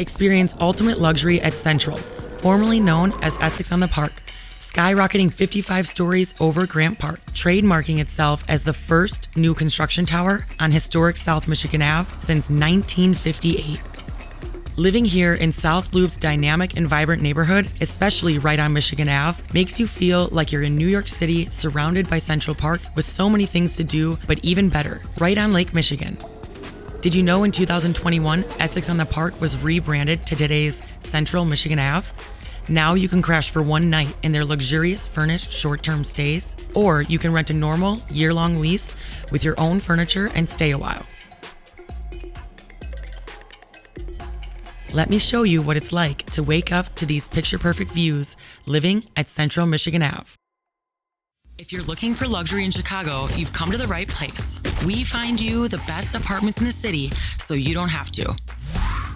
Experience ultimate luxury at Sentral, formerly known as Essex on the Park, skyrocketing 55 stories over Grant Park, trademarking itself as the first new construction tower on historic South Michigan Ave since 1958. Living here in South Loop's dynamic and vibrant neighborhood, especially right on Michigan Ave, makes you feel like you're in New York City surrounded by Central Park with so many things to do, but even better, right on Lake Michigan. Did you know in 2021, Essex on the Park was rebranded to today's Sentral Michigan Ave? Now you can crash for one night in their luxurious furnished short-term stays, or you can rent a normal year-long lease with your own furniture and stay a while. Let me show you what it's like to wake up to these picture-perfect views living at Sentral Michigan Ave. If you're looking for luxury in Chicago, you've come to the right place. We find you the best apartments in the city, so you don't have to.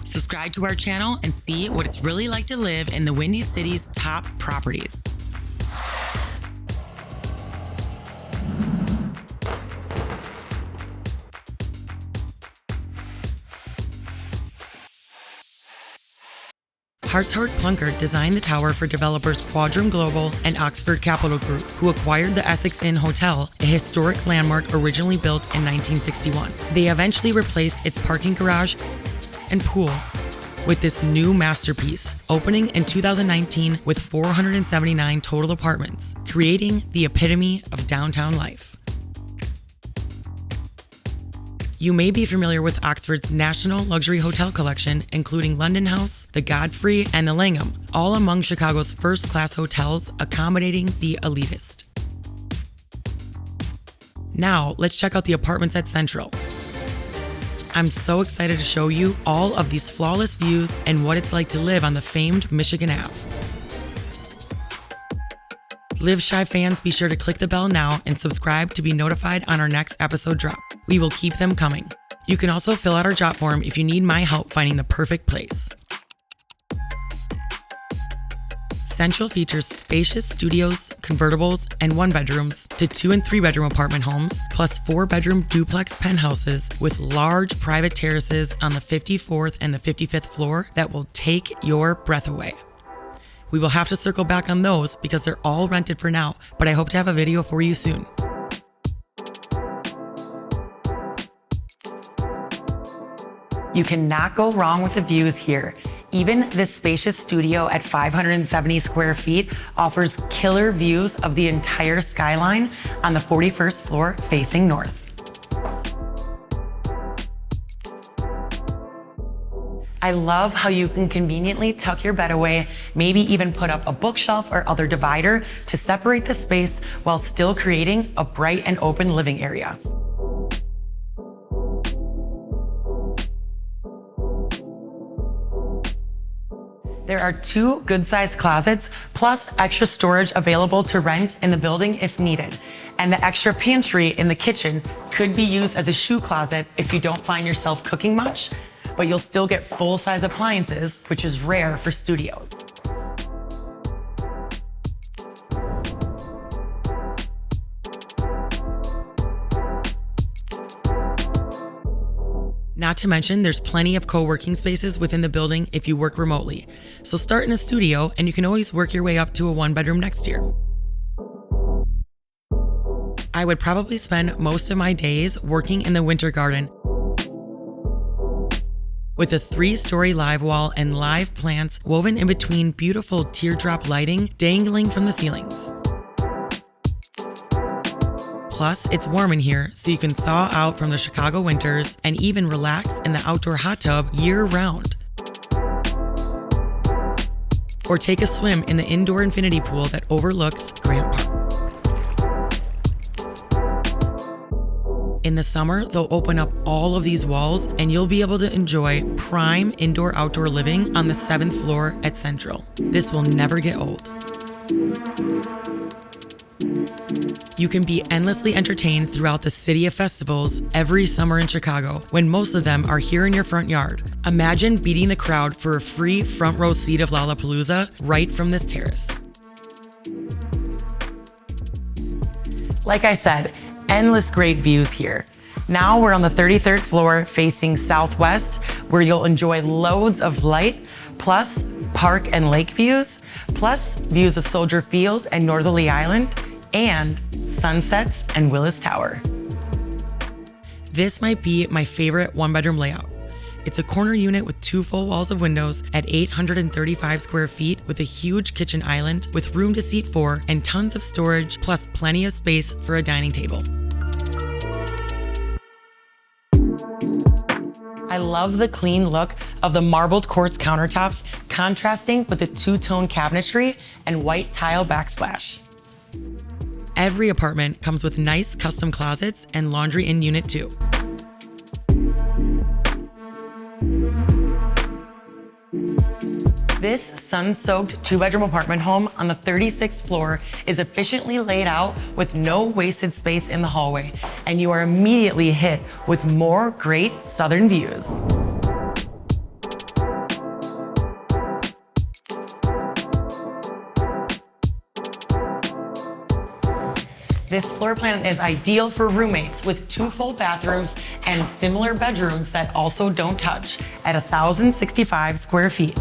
Subscribe to our channel and see what it's really like to live in the Windy City's top properties. Hartshorn Plunkett designed the tower for developers Quadrum Global and Oxford Capital Group, who acquired the Essex Inn Hotel, a historic landmark originally built in 1961. They eventually replaced its parking garage and pool with this new masterpiece, opening in 2019 with 479 total apartments, creating the epitome of downtown life. You may be familiar with Oxford's national luxury hotel collection, including London House, the Godfrey, and the Langham, all among Chicago's first-class hotels accommodating the elitist. Now, let's check out the apartments at Sentral. I'm so excited to show you all of these flawless views and what it's like to live on the famed Michigan Ave. Live Shy fans, be sure to click the bell now and subscribe to be notified on our next episode drop. We will keep them coming. You can also fill out our job form if you need my help finding the perfect place. Sentral features spacious studios, convertibles, and one-bedrooms to 2- and 3-bedroom apartment homes, plus 4-bedroom duplex penthouses with large private terraces on the 54th and the 55th floor that will take your breath away. We will have to circle back on those because they're all rented for now, but I hope to have a video for you soon. You cannot go wrong with the views here. Even this spacious studio at 570 square feet offers killer views of the entire skyline on the 41st floor facing north. I love how you can conveniently tuck your bed away, maybe even put up a bookshelf or other divider to separate the space while still creating a bright and open living area. There are 2 good-sized closets, plus extra storage available to rent in the building if needed. And the extra pantry in the kitchen could be used as a shoe closet if you don't find yourself cooking much, but you'll still get full-size appliances, which is rare for studios. Not to mention, there's plenty of co-working spaces within the building if you work remotely. So start in a studio and you can always work your way up to a 1-bedroom next year. I would probably spend most of my days working in the winter garden with a 3-story live wall and live plants woven in between beautiful teardrop lighting dangling from the ceilings. Plus, it's warm in here, so you can thaw out from the Chicago winters and even relax in the outdoor hot tub year-round. Or take a swim in the indoor infinity pool that overlooks Grant Park. In the summer, they'll open up all of these walls and you'll be able to enjoy prime indoor-outdoor living on the 7th floor at Sentral. This will never get old. You can be endlessly entertained throughout the city of festivals every summer in Chicago, when most of them are here in your front yard. Imagine beating the crowd for a free front row seat of Lollapalooza right from this terrace. Like I said, endless great views here. Now we're on the 33rd floor facing southwest where you'll enjoy loads of light, plus park and lake views, plus views of Soldier Field and Northerly Island, and sunsets and Willis Tower. This might be my favorite one-bedroom layout. It's a corner unit with 2 full walls of windows at 835 square feet with a huge kitchen island with room to seat 4 and tons of storage, plus plenty of space for a dining table. I love the clean look of the marbled quartz countertops contrasting with the 2-tone cabinetry and white tile backsplash. Every apartment comes with nice custom closets and laundry in unit 2. This sun-soaked 2-bedroom apartment home on the 36th floor is efficiently laid out with no wasted space in the hallway, and you are immediately hit with more great southern views. This floor plan is ideal for roommates with 2 full bathrooms and similar bedrooms that also don't touch at 1,065 square feet.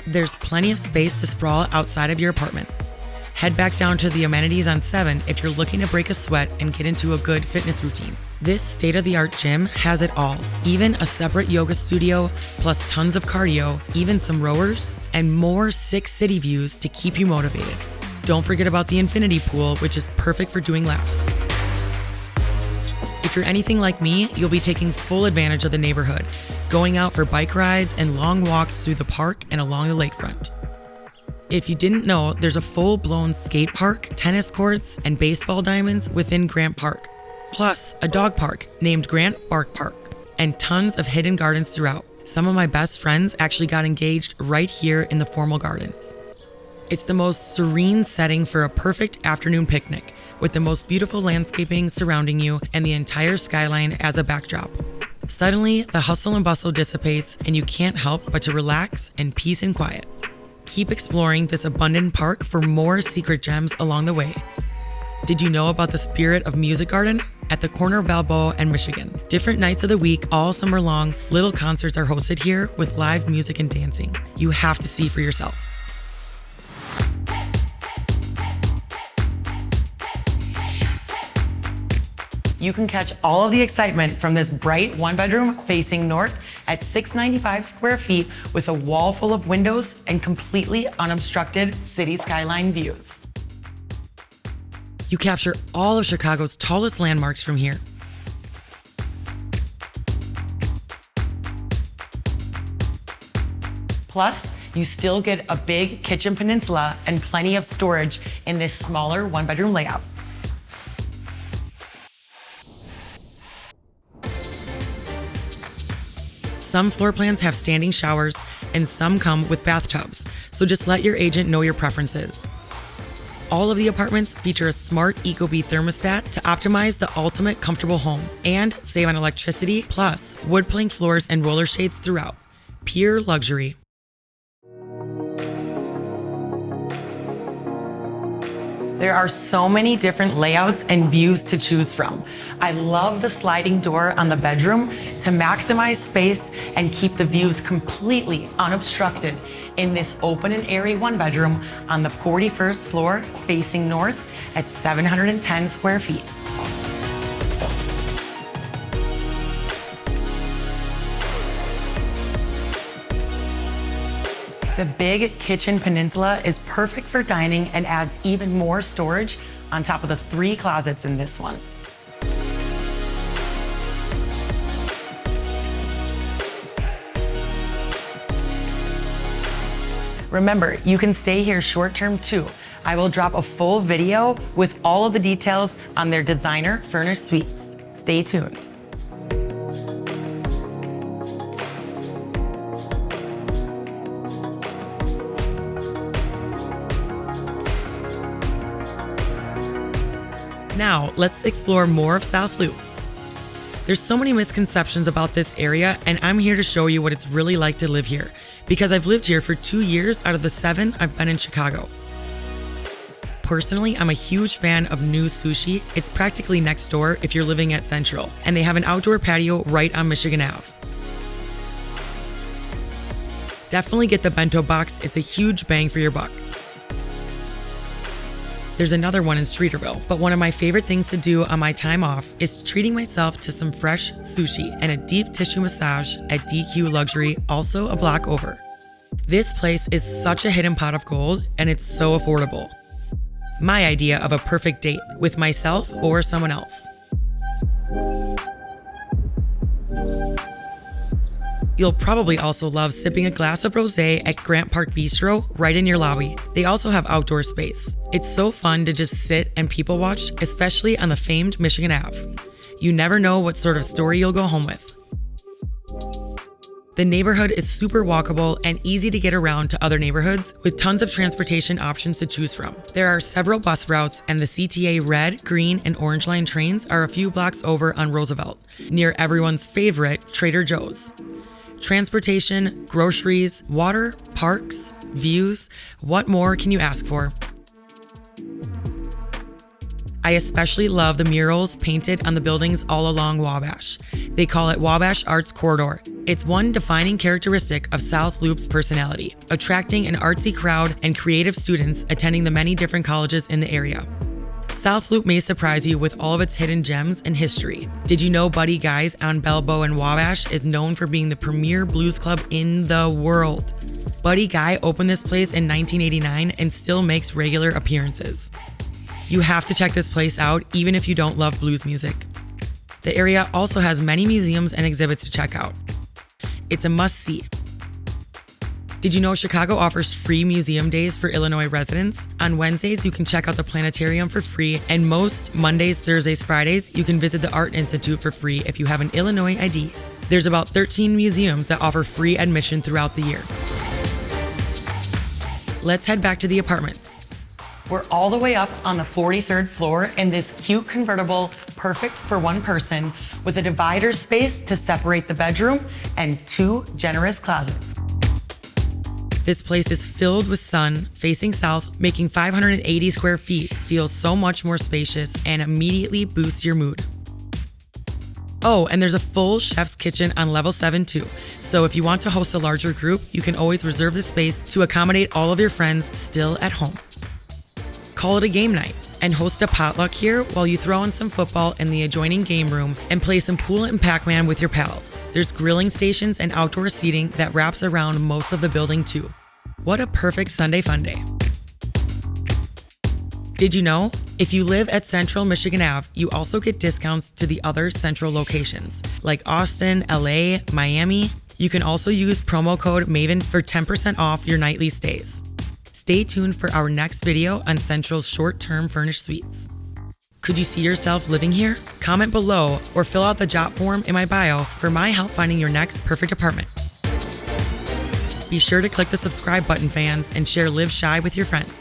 There's plenty of space to sprawl outside of your apartment. Head back down to the amenities on 7 if you're looking to break a sweat and get into a good fitness routine. This state-of-the-art gym has it all, even a separate yoga studio, plus tons of cardio, even some rowers, and more sick city views to keep you motivated. Don't forget about the infinity pool, which is perfect for doing laps. If you're anything like me, you'll be taking full advantage of the neighborhood, going out for bike rides and long walks through the park and along the lakefront. If you didn't know, there's a full-blown skate park, tennis courts, and baseball diamonds within Grant Park, plus a dog park named Grant Bark Park, and tons of hidden gardens throughout. Some of my best friends actually got engaged right here in the formal gardens. It's the most serene setting for a perfect afternoon picnic, with the most beautiful landscaping surrounding you and the entire skyline as a backdrop. Suddenly, the hustle and bustle dissipates and you can't help but to relax in peace and quiet. Keep exploring this abundant park for more secret gems along the way. Did you know about the Spirit of Music Garden? At the corner of Balboa and Michigan. Different nights of the week, all summer long, little concerts are hosted here with live music and dancing. You have to see for yourself. You can catch all of the excitement from this bright 1-bedroom facing north at 695 square feet with a wall full of windows and completely unobstructed city skyline views. You capture all of Chicago's tallest landmarks from here. Plus, you still get a big kitchen peninsula and plenty of storage in this smaller 1-bedroom layout. Some floor plans have standing showers and some come with bathtubs, so just let your agent know your preferences. All of the apartments feature a smart Ecobee thermostat to optimize the ultimate comfortable home and save on electricity, plus wood plank floors and roller shades throughout. Pure luxury. There are so many different layouts and views to choose from. I love the sliding door on the bedroom to maximize space and keep the views completely unobstructed in this open and airy 1-bedroom on the 41st floor facing north at 710 square feet. The big kitchen peninsula is perfect for dining and adds even more storage on top of the 3 closets in this one. Remember, you can stay here short-term too. I will drop a full video with all of the details on their designer furnished suites. Stay tuned. Now, let's explore more of South Loop. There's so many misconceptions about this area, and I'm here to show you what it's really like to live here, because I've lived here for 2 years out of the 7 I've been in Chicago. Personally, I'm a huge fan of New Sushi. It's practically next door if you're living at Sentral, and they have an outdoor patio right on Michigan Ave. Definitely get the bento box. It's a huge bang for your buck. There's another one in Streeterville, but one of my favorite things to do on my time off is treating myself to some fresh sushi and a deep tissue massage at DQ Luxury, also a block over. This place is such a hidden pot of gold, and it's so affordable. My idea of a perfect date with myself or someone else. You'll probably also love sipping a glass of rosé at Grant Park Bistro right in your lobby. They also have outdoor space. It's so fun to just sit and people watch, especially on the famed Michigan Ave. You never know what sort of story you'll go home with. The neighborhood is super walkable and easy to get around to other neighborhoods with tons of transportation options to choose from. There are several bus routes, and the CTA red, green, and orange line trains are a few blocks over on Roosevelt, near everyone's favorite Trader Joe's. Transportation, groceries, water, parks, views, what more can you ask for? I especially love the murals painted on the buildings all along Wabash. They call it Wabash Arts Corridor. It's one defining characteristic of South Loop's personality, attracting an artsy crowd and creative students attending the many different colleges in the area. South Loop may surprise you with all of its hidden gems and history. Did you know Buddy Guy's on Belbo and Wabash is known for being the premier blues club in the world? Buddy Guy opened this place in 1989 and still makes regular appearances. You have to check this place out even if you don't love blues music. The area also has many museums and exhibits to check out. It's a must-see. Did you know Chicago offers free museum days for Illinois residents? On Wednesdays, you can check out the planetarium for free, and most Mondays, Thursdays, Fridays, you can visit the Art Institute for free if you have an Illinois ID. There's about 13 museums that offer free admission throughout the year. Let's head back to the apartments. We're all the way up on the 43rd floor in this cute convertible, perfect for one person, with a divider space to separate the bedroom and 2 generous closets. This place is filled with sun, facing south, making 580 square feet feel so much more spacious and immediately boosts your mood. Oh, and there's a full chef's kitchen on level 7 too. So if you want to host a larger group, you can always reserve the space to accommodate all of your friends still at home. Call it a game night and host a potluck here while you throw in some football in the adjoining game room and play some pool and Pac-Man with your pals. There's grilling stations and outdoor seating that wraps around most of the building too. What a perfect Sunday fun day. Did you know? If you live at Sentral Michigan Ave, you also get discounts to the other Sentral locations, like Austin, LA, Miami. You can also use promo code MAVEN for 10% off your nightly stays. Stay tuned for our next video on Sentral's short-term furnished suites. Could you see yourself living here? Comment below or fill out the job form in my bio for my help finding your next perfect apartment. Be sure to click the subscribe button, fans, and share Live Shy with your friends.